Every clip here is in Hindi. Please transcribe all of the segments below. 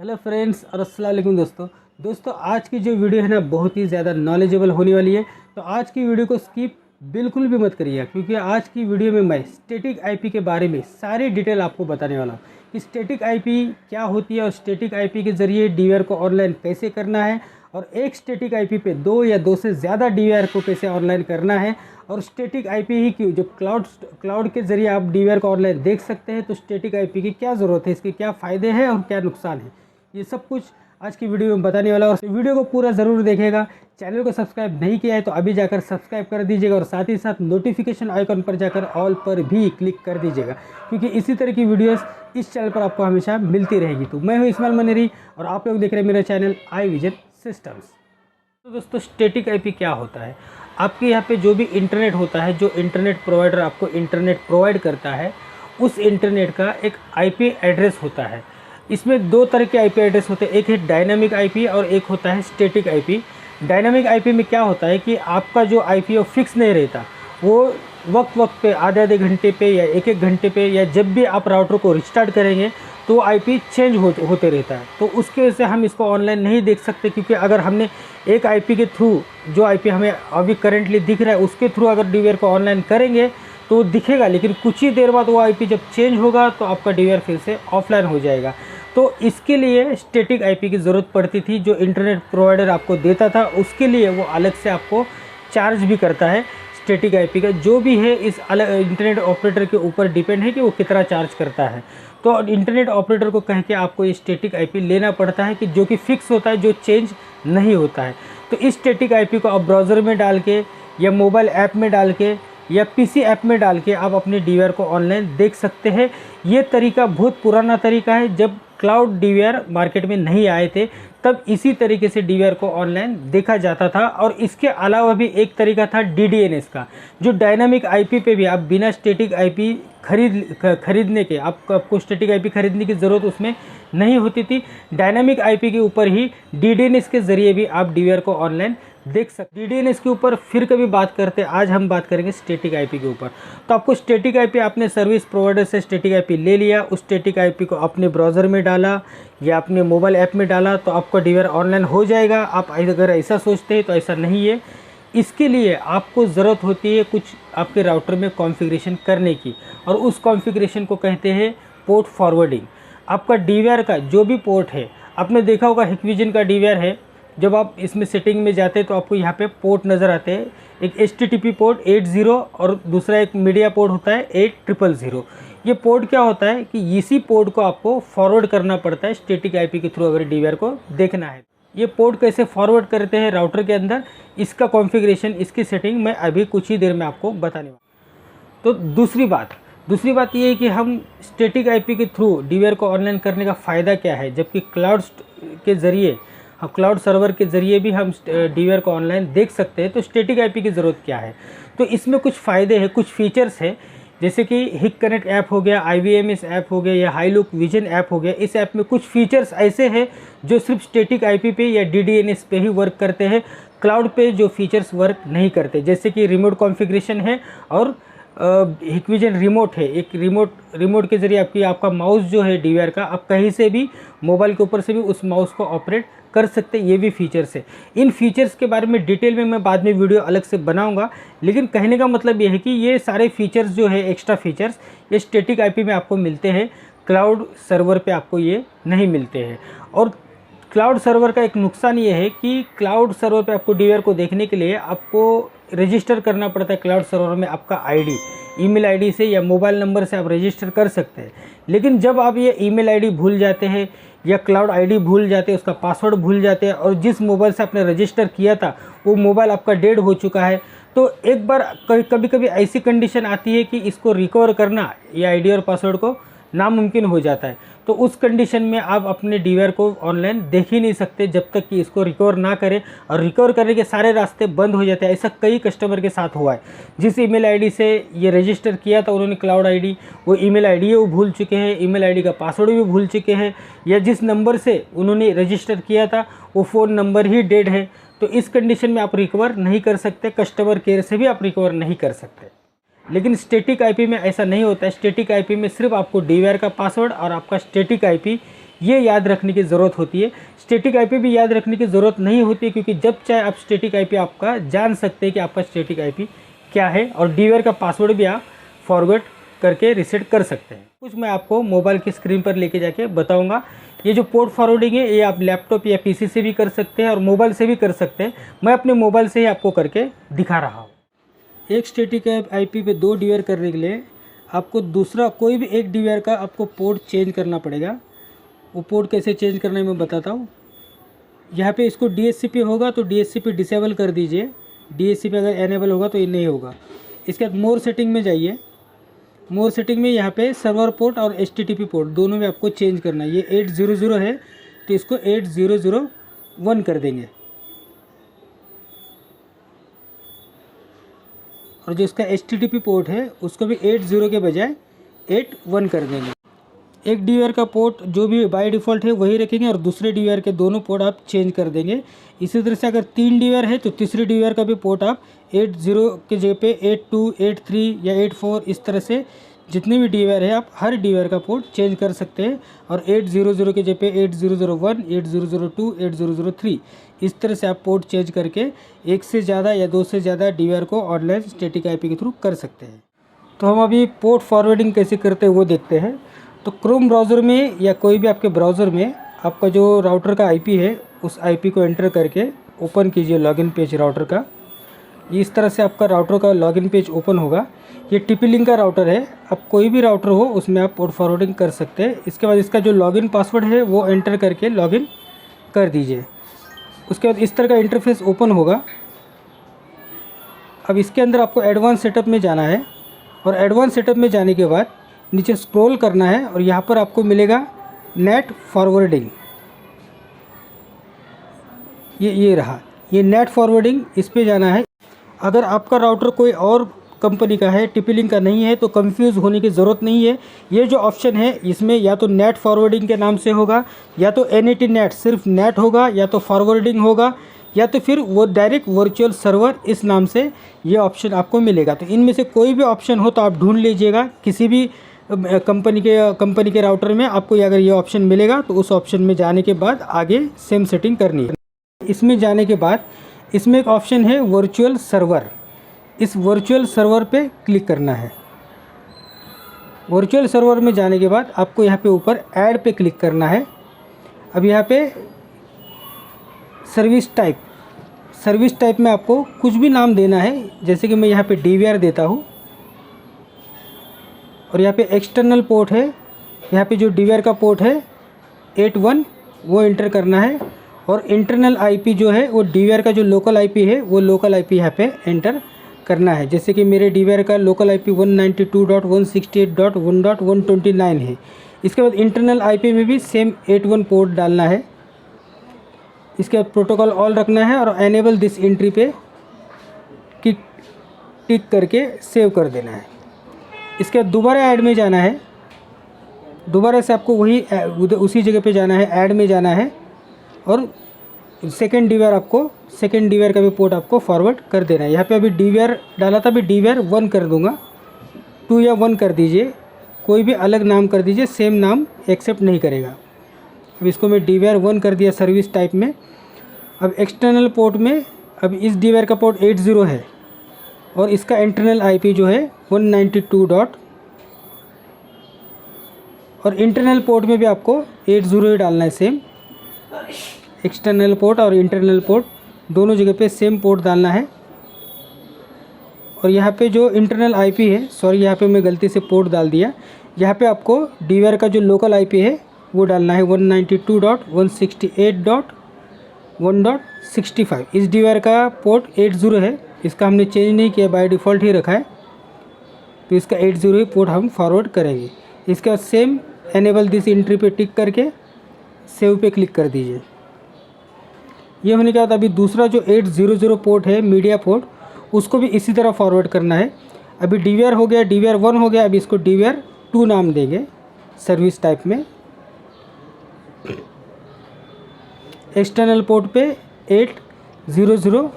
हेलो फ्रेंड्स और अस्सलाम वालेकुम दोस्तों आज की जो वीडियो है ना बहुत ही ज़्यादा नॉलेजेबल होने वाली है। तो आज की वीडियो को स्किप बिल्कुल भी मत करिए, क्योंकि आज की वीडियो में मैं स्टैटिक आईपी के बारे में सारी डिटेल आपको बताने वाला हूँ कि स्टैटिक आईपी क्या होती है और स्टैटिक आईपी के ज़रिए डीवीआर को ऑनलाइन कैसे करना है, और एक स्टैटिक आईपी पे दो या दो से ज़्यादा डीवीआर को कैसे ऑनलाइन करना है, और स्टैटिक आईपी ही क्यों जो क्लाउड के ज़रिए आप डीवीआर को ऑनलाइन देख सकते हैं। तो स्टैटिक आईपी की क्या ज़रूरत है, इसके क्या फ़ायदे हैं और क्या नुकसान है, ये सब कुछ आज की वीडियो में बताने वाला। और वीडियो को पूरा ज़रूर देखेगा। चैनल को सब्सक्राइब नहीं किया है तो अभी जाकर सब्सक्राइब कर दीजिएगा, और साथ ही साथ नोटिफिकेशन आइकन पर जाकर ऑल पर भी क्लिक कर दीजिएगा, क्योंकि इसी तरह की वीडियोस इस चैनल पर आपको हमेशा मिलती रहेगी। तो मैं हूं इस्माइल मनेरी और आप लोग देख रहे हैं मेरा चैनल आई विजन सिस्टम्स। तो दोस्तों स्टैटिक आईपी क्या होता है, आपके यहाँ पे जो भी इंटरनेट होता है, जो इंटरनेट प्रोवाइडर आपको इंटरनेट प्रोवाइड करता है, उस इंटरनेट का एक आईपी एड्रेस होता है। इसमें दो तरह के आईपी एड्रेस होते हैं, एक है डायनामिक आईपी और एक होता है स्टैटिक आईपी। डायनामिक आईपी में क्या होता है कि आपका जो आईपी वो फिक्स नहीं रहता, वो वक्त पे आधे आधे घंटे पे या एक एक घंटे पे या जब भी आप राउटर को रिस्टार्ट करेंगे तो आईपी चेंज होते रहता है। तो उसके वजह से हम इसको ऑनलाइन नहीं देख सकते, क्योंकि अगर हमने एक आईपी के थ्रू जो आईपी हमें अभी करेंटली दिख रहा है उसके थ्रू अगर डीवीआर को ऑनलाइन करेंगे तो दिखेगा, लेकिन कुछ ही देर बाद वो आईपी जब चेंज होगा तो आपका डीवीआर फिर से ऑफलाइन हो जाएगा। तो इसके लिए स्टैटिक आईपी की ज़रूरत पड़ती थी। जो इंटरनेट प्रोवाइडर आपको देता था उसके लिए वो अलग से आपको चार्ज भी करता है। स्टैटिक आईपी का जो भी है इस अलग इंटरनेट ऑपरेटर के ऊपर डिपेंड है कि वो कितना चार्ज करता है। तो इंटरनेट ऑपरेटर को कह के आपको ये स्टैटिक आईपी लेना पड़ता है कि जो कि फिक्स होता है, जो चेंज नहीं होता है। तो इस स्टैटिक आईपी को आप ब्राउज़र में डाल के या मोबाइल ऐप में डाल के या पीसी ऐप में डाल के आप अपने डीवीआर को ऑनलाइन देख सकते हैं। ये तरीका बहुत पुराना तरीका है। जब क्लाउड डीवीआर मार्केट में नहीं आए थे तब इसी तरीके से डीवीआर को ऑनलाइन देखा जाता था। और इसके अलावा भी एक तरीका था डीडीएनएस का, जो डायनामिक आईपी पे भी आप बिना स्टैटिक आईपी खरीदने के आपको स्टैटिक आईपी खरीदने की ज़रूरत उसमें नहीं होती थी। डायनामिक आईपी के ऊपर ही डीडीएनएस के ज़रिए भी आप डीवीआर को ऑनलाइन देख सकते। डीडीएनएस के ऊपर फिर कभी बात करते हैं, आज हम बात करेंगे स्टैटिक आईपी के ऊपर। तो आपको स्टैटिक आईपी आपने सर्विस प्रोवाइडर से स्टैटिक आईपी ले लिया, उस स्टैटिक आईपी को अपने ब्राउज़र में डाला या अपने मोबाइल ऐप में डाला तो आपका डीवीआर ऑनलाइन हो जाएगा। आप अगर ऐसा सोचते हैं तो ऐसा नहीं है। इसके लिए आपको ज़रूरत होती है कुछ आपके राउटर में कॉन्फ़िगरेशन करने की, और उस कॉन्फ़िगरेशन को कहते हैं पोर्ट फॉरवर्डिंग। आपका डीवीआर का जो भी पोर्ट है, आपने देखा होगा हिकविजन का डीवीआर है, जब आप इसमें सेटिंग में जाते हैं तो आपको यहाँ पे पोर्ट नज़र आते हैं। एक HTTP पोर्ट 80 और दूसरा एक मीडिया पोर्ट होता है 8000। ये पोर्ट क्या होता है कि इसी पोर्ट को आपको फॉरवर्ड करना पड़ता है स्टैटिक आईपी के थ्रू अगर डीवीआर को देखना है। ये पोर्ट कैसे फॉरवर्ड करते हैं राउटर के अंदर, इसका कॉन्फ़िगरेशन, इसकी सेटिंग मैं अभी कुछ ही देर में आपको बताने वाला। तो दूसरी बात ये है कि हम स्टैटिक आईपी के थ्रू डीवीआर को ऑनलाइन करने का फ़ायदा क्या है, जबकि क्लाउड के ज़रिए क्लाउड सर्वर के ज़रिए भी हम डीवीआर को ऑनलाइन देख सकते हैं। तो स्टैटिक आईपी की ज़रूरत क्या है, तो इसमें कुछ फ़ायदे हैं, कुछ फीचर्स हैं, जैसे कि हिक कनेक्ट ऐप हो गया, IVMS ऐप हो गया या हाईलुक विजन ऐप हो गया। इस ऐप में कुछ फीचर्स ऐसे हैं जो सिर्फ स्टैटिक आईपी पे या डीडीएनएस पे ही वर्क करते हैं, क्लाउड पे जो फीचर्स वर्क नहीं करते। जैसे कि रिमोट कॉन्फ़िगरेशन है और हिकविजन रिमोट है। एक रिमोट के ज़रिए आपका माउस जो है डीवीआर का, आप कहीं से भी मोबाइल के ऊपर से भी उस माउस को ऑपरेट कर सकते हैं। ये भी फीचर्स है। इन फीचर्स के बारे में डिटेल में मैं बाद में वीडियो अलग से बनाऊंगा, लेकिन कहने का मतलब ये है कि ये सारे फीचर्स जो है, एक्स्ट्रा फीचर्स, ये स्टैटिक आईपी में आपको मिलते हैं, क्लाउड सर्वर पे आपको ये नहीं मिलते हैं। और क्लाउड सर्वर का एक नुकसान ये है कि क्लाउड सर्वर पे आपको डीवीआर को देखने के लिए आपको रजिस्टर करना पड़ता है। क्लाउड सर्वर में आपका आईडी, ईमेल आईडी से या मोबाइल नंबर से आप रजिस्टर कर सकते हैं, लेकिन जब आप ये ईमेल आईडी भूल जाते हैं या क्लाउड आईडी भूल जाते हैं, उसका पासवर्ड भूल जाते हैं, और जिस मोबाइल से आपने रजिस्टर किया था वो मोबाइल आपका डेड हो चुका है, तो एक बार कभी ऐसी कंडीशन आती है कि इसको रिकवर करना, ये आईडी और पासवर्ड को, नामुमकिन हो जाता है। तो उस कंडीशन में आप अपने डीवीआर को ऑनलाइन देख ही नहीं सकते जब तक कि इसको रिकवर ना करें, और रिकवर करने के सारे रास्ते बंद हो जाते हैं। ऐसा कई कस्टमर के साथ हुआ है। जिस ईमेल आईडी से ये रजिस्टर किया था उन्होंने क्लाउड आईडी, वो ईमेल आईडी है वो भूल चुके हैं, ईमेल आईडी का पासवर्ड भी भूल चुके हैं, या जिस नंबर से उन्होंने रजिस्टर किया था वो फ़ोन नंबर ही डेड है। तो इस कंडीशन में आप रिकवर नहीं कर सकते, कस्टमर केयर से भी आप रिकवर नहीं कर सकते। लेकिन स्टैटिक आईपी में ऐसा नहीं होता है। स्टैटिक आईपी में सिर्फ आपको डीवीआर का पासवर्ड और आपका स्टैटिक आईपी ये याद रखने की ज़रूरत होती है। स्टैटिक आईपी भी याद रखने की ज़रूरत नहीं होती है, क्योंकि जब चाहे आप स्टैटिक आईपी आपका जान सकते हैं कि आपका स्टैटिक आईपी क्या है, और डीवीआर का पासवर्ड भी आप फॉरवर्ड करके रीसेट कर सकते हैं। कुछ मैं आपको मोबाइल की स्क्रीन पर लेके जाके बताऊंगा। ये जो पोर्ट फॉरवर्डिंग है ये आप लैपटॉप या पीसी से भी कर सकते हैं और मोबाइल से भी कर सकते हैं। मैं अपने मोबाइल से ही आपको करके दिखा रहा हूँ। एक स्टैटिक आईपी पे 2 डीवीआर करने के लिए आपको दूसरा कोई भी एक डीवीआर का आपको पोर्ट चेंज करना पड़ेगा। वो पोर्ट कैसे चेंज करना है मैं बताता हूँ। यहाँ पे इसको डीएचसीपी होगा तो डीएचसीपी डिसेबल कर दीजिए। डीएचसीपी अगर एनेबल होगा तो ये नहीं होगा। इसके बाद मोर सेटिंग में जाइए। मोर सेटिंग में यहाँ पे सर्वर पोर्ट और एचटीटीपी पोर्ट दोनों में आपको चेंज करना है। ये 800 है तो इसको 8001 कर देंगे, और जो इसका एचटीटीपी पोर्ट है उसको भी 80 के बजाय 81 कर देंगे। एक डीवीआर का पोर्ट जो भी बाय डिफ़ॉल्ट है वही रखेंगे और दूसरे डीवीआर के दोनों पोर्ट आप चेंज कर देंगे। इसी तरह से अगर 3 डीवीआर है तो तीसरे डीवीआर का भी पोर्ट आप 80 के जगह पे 82, 83 या 84 इस तरह से जितने भी डीवीआर है आप हर डीवीआर का पोर्ट चेंज कर सकते हैं। और 800 के जगह पे 8001, 8002, 8003 इस तरह से आप पोर्ट चेंज करके एक से ज़्यादा या 2 से ज़्यादा डीवीआर को ऑनलाइन स्टैटिक आईपी के थ्रू कर सकते हैं। तो हम अभी पोर्ट फॉरवर्डिंग कैसे करते हैं वो देखते हैं। तो क्रोम ब्राउज़र में या कोई भी आपके ब्राउज़र में आपका जो राउटर का आईपी है उस आईपी को एंटर करके ओपन कीजिए लॉगिन पेज राउटर का। इस तरह से आपका राउटर का लॉगिन पेज ओपन होगा। ये टीपी-लिंक का राउटर है। अब कोई भी राउटर हो उसमें आप पोर्ट फॉरवर्डिंग कर सकते हैं। इसके बाद इसका जो लॉगिन पासवर्ड है वो एंटर करके लॉगिन कर दीजिए। उसके बाद इस तरह का इंटरफेस ओपन होगा। अब इसके अंदर आपको एडवांस सेटअप में जाना है, और एडवांस सेटअप में जाने के बाद नीचे स्क्रॉल करना है और यहाँ पर आपको मिलेगा नेट फॉरवर्डिंग। ये रहा, ये नेट फॉरवर्डिंग, इस पे जाना है। अगर आपका राउटर कोई और कंपनी का है, टीपी-लिंक का नहीं है, तो कंफ्यूज होने की ज़रूरत नहीं है। ये जो ऑप्शन है इसमें या तो नेट फॉरवर्डिंग के नाम से होगा, या तो एनईटी नेट सिर्फ नेट होगा, या तो फॉरवर्डिंग होगा, या तो फिर वो डायरेक्ट वर्चुअल सर्वर इस नाम से ये ऑप्शन आपको मिलेगा। तो इनमें से कोई भी ऑप्शन हो तो आप ढूंढ लीजिएगा। किसी भी कंपनी के राउटर में आपको अगर ये ऑप्शन मिलेगा तो उस ऑप्शन में जाने के बाद आगे सेम सेटिंग करनी है। इसमें जाने के बाद इसमें एक ऑप्शन है वर्चुअल सर्वर। इस वर्चुअल सर्वर पे क्लिक करना है। वर्चुअल सर्वर में जाने के बाद आपको यहाँ पे ऊपर ऐड पे क्लिक करना है। अब यहाँ पे सर्विस टाइप में आपको कुछ भी नाम देना है, जैसे कि मैं यहाँ पे डीवीआर देता हूँ। और यहाँ पे एक्सटर्नल पोर्ट है, यहाँ पे जो डीवीआर का पोर्ट है 81 वो एंटर करना है। और इंटरनल आईपी जो है वो डीवीआर का जो लोकल आईपी है वो लोकल आईपी यहाँ पे एंटर करना है। जैसे कि मेरे डीवीआर का लोकल आईपी 192.168.1.129 है। इसके बाद इंटरनल आईपी में भी सेम 81 पोर्ट डालना है। इसके बाद प्रोटोकॉल ऑल रखना है और एनेबल दिस एंट्री पे टिक करके सेव कर देना है। इसके बाद दोबारा ऐड में जाना है। दोबारा से आपको वही उसी जगह पे जाना है, ऐड में जाना है, और सेकेंड डीवीआर का भी पोर्ट आपको फॉरवर्ड कर देना है। यहाँ पे अभी डीवीआर डाला था, अभी डीवीआर 1 कर दूंगा। 2 या 1 कर दीजिए, कोई भी अलग नाम कर दीजिए, सेम नाम एक्सेप्ट नहीं करेगा। अब इसको मैं डीवीआर 1 कर दिया सर्विस टाइप में। अब एक्सटर्नल पोर्ट में अब इस डीवीआर का पोर्ट 80 है और इसका इंटरनल आईपी जो है 192. और इंटरनल पोर्ट में भी आपको 80 ही डालना है। सेम एक्सटर्नल पोर्ट और इंटरनल पोर्ट दोनों जगह पे सेम पोर्ट डालना है। और यहाँ पे जो इंटरनल आईपी है, सॉरी यहाँ पे मैं गलती से पोर्ट डाल दिया। यहाँ पे आपको डीवीआर का जो लोकल आईपी है वो डालना है 192.168.1.65। इस डीवीआर का पोर्ट 80 है, इसका हमने चेंज नहीं किया, बाय डिफ़ॉल्ट ही रखा है। तो इसका 80 ही पोर्ट हम फॉरवर्ड करेंगे। इसके बाद सेम एनेबल दिस एंट्री पे टिक करके सेव पे क्लिक कर दीजिए। ये होने के बाद अभी दूसरा जो 800 पोर्ट है मीडिया पोर्ट, उसको भी इसी तरह फॉरवर्ड करना है। अभी डीवीआर हो गया, डीवीआर 1 हो गया, अभी इसको डीवीआर 2 नाम देंगे सर्विस टाइप में। एक्सटर्नल पोर्ट पे 800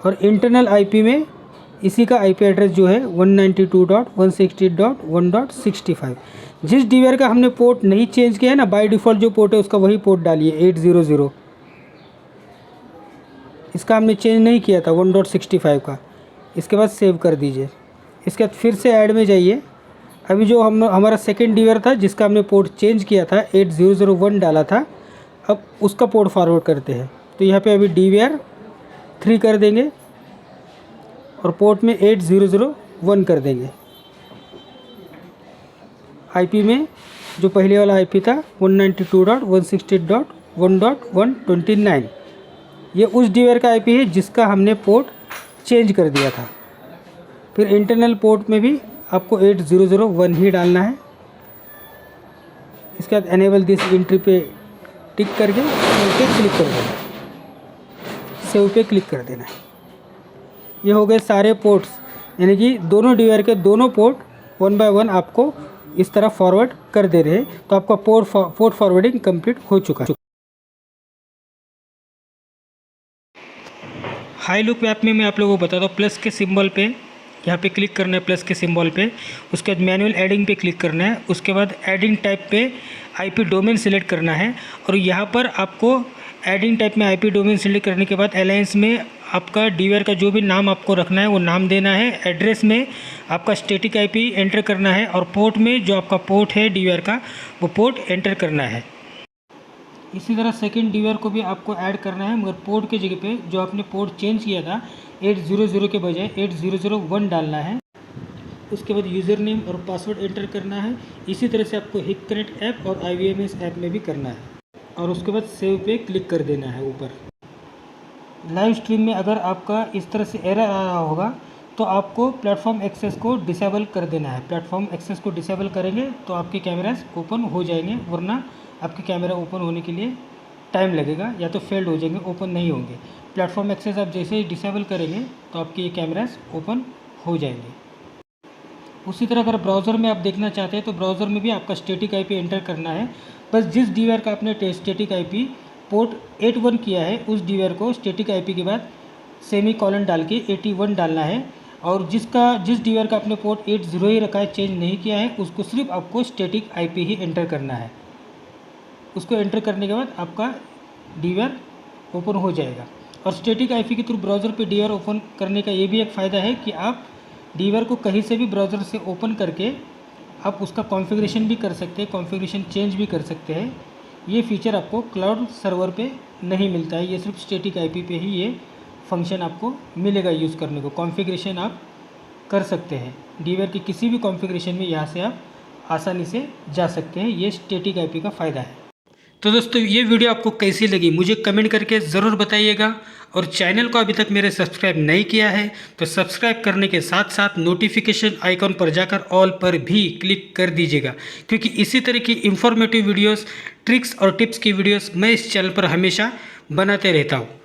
और इंटरनल आईपी में इसी का आईपी एड्रेस जो है 192.168.1.65। जिस डीवीआर का हमने पोर्ट नहीं चेंज किया है ना, बाय डिफ़ॉल्ट जो पोर्ट है उसका वही पोर्ट डालिए 800। इसका हमने चेंज नहीं किया था 1.65 का। इसके बाद सेव कर दीजिए। इसके बाद फिर से ऐड में जाइए। अभी जो हमारा सेकेंड डीवीआर था जिसका हमने पोर्ट चेंज किया था 8001 डाला था, अब उसका पोर्ट फॉरवर्ड करते हैं। तो यहाँ पे अभी डीवीआर 3 कर देंगे और पोर्ट में 8001 कर देंगे। आईपी में जो पहले वाला आईपी था 192.168.1.129, ये उस डीवीआर का आईपी है जिसका हमने पोर्ट चेंज कर दिया था। फिर इंटरनल पोर्ट में भी आपको 8001 ही डालना है। इसके बाद एनेबल दिस एंट्री पे टिक करके सेव पे क्लिक कर देना। सेव पे क्लिक कर देना है। ये हो गए सारे पोर्ट्स, यानी कि दोनों डीवीआर के दोनों पोर्ट 1 बाय 1 आपको इस तरह फॉरवर्ड कर दे रहे हैं। तो आपका पोर्ट फॉरवर्डिंग कंप्लीट हो चुका है। हाई लुक ऐप में मैं आप लोगों को बताता हूँ। प्लस के सिंबल पे यहाँ पे क्लिक करना है, प्लस के सिंबल पे। उसके बाद मैनुअल एडिंग पे क्लिक करना है। उसके बाद एडिंग टाइप पे आईपी डोमेन सेलेक्ट करना है और यहाँ पर आपको एडिंग टाइप में आईपी डोमेन सेलेक्ट करने के बाद अलायंस में आपका डीवीआर का जो भी नाम आपको रखना है वो नाम देना है। एड्रेस में आपका स्टैटिक आईपी एंटर करना है और पोर्ट में जो आपका पोर्ट है डीवीआर का वो पोर्ट एंटर करना है। इसी तरह सेकंड डीवीआर को भी आपको ऐड करना है, मगर पोर्ट के जगह पे जो आपने पोर्ट चेंज किया था 800 के बजाय 8001 डालना है। उसके बाद यूज़र नेम और पासवर्ड एंटर करना है। इसी तरह से आपको हिप कनेक्ट ऐप और IVMS ऐप में भी करना है और उसके बाद सेव पे क्लिक कर देना है ऊपर। लाइव स्ट्रीम में अगर आपका इस तरह से एरर आ रहा होगा तो आपको प्लेटफॉर्म एक्सेस को डिसेबल कर देना है। प्लेटफॉर्म एक्सेस को डिसेबल करेंगे तो आपके कैमरास ओपन हो जाएंगे, वरना आपके कैमरा ओपन होने के लिए टाइम लगेगा, या तो फेल्ड हो जाएंगे, ओपन नहीं होंगे। प्लेटफॉर्म एक्सेस आप जैसे ही डिसेबल करेंगे तो आपके ये कैमरास ओपन हो जाएंगे। उसी तरह अगर ब्राउज़र में आप देखना चाहते हैं तो ब्राउज़र में भी आपका स्टैटिक आईपी एंटर करना है। बस जिस डीवीआर का आपने स्टैटिक आईपी पोर्ट 81 किया है उस डीवीआर को स्टैटिक आईपी के बाद सेमी कॉलन डाल के 81 डालना है। और जिस डीवीआर का आपने पोर्ट 80 ही रखा है, चेंज नहीं किया है, उसको सिर्फ आपको स्टैटिक आईपी ही एंटर करना है। उसको एंटर करने के बाद आपका डीवीआर ओपन हो जाएगा। और स्टैटिक आईपी के थ्रू ब्राउज़र पे डीवीआर ओपन करने का ये भी एक फ़ायदा है कि आप डीवीआर को कहीं से भी ब्राउज़र से ओपन करके आप उसका कॉन्फ़िगरेशन भी कर सकते हैं, कॉन्फ़िगरेशन चेंज भी कर सकते हैं। ये फ़ीचर आपको क्लाउड सर्वर पे नहीं मिलता है, ये सिर्फ स्टैटिक आईपी पे ही ये फंक्शन आपको मिलेगा यूज़ करने को। कॉन्फ़िगरेशन आप कर सकते हैं डीवीआर की किसी भी कॉन्फ़िगरेशन में, यहाँ से आप आसानी से जा सकते हैं। ये स्टैटिक आईपी का फ़ायदा है। तो दोस्तों ये वीडियो आपको कैसी लगी मुझे कमेंट करके ज़रूर बताइएगा। और चैनल को अभी तक मेरे सब्सक्राइब नहीं किया है तो सब्सक्राइब करने के साथ साथ नोटिफिकेशन आइकॉन पर जाकर ऑल पर भी क्लिक कर दीजिएगा, क्योंकि इसी तरह की इंफॉर्मेटिव वीडियोस, ट्रिक्स और टिप्स की वीडियोस मैं इस चैनल पर हमेशा बनाते रहता हूँ।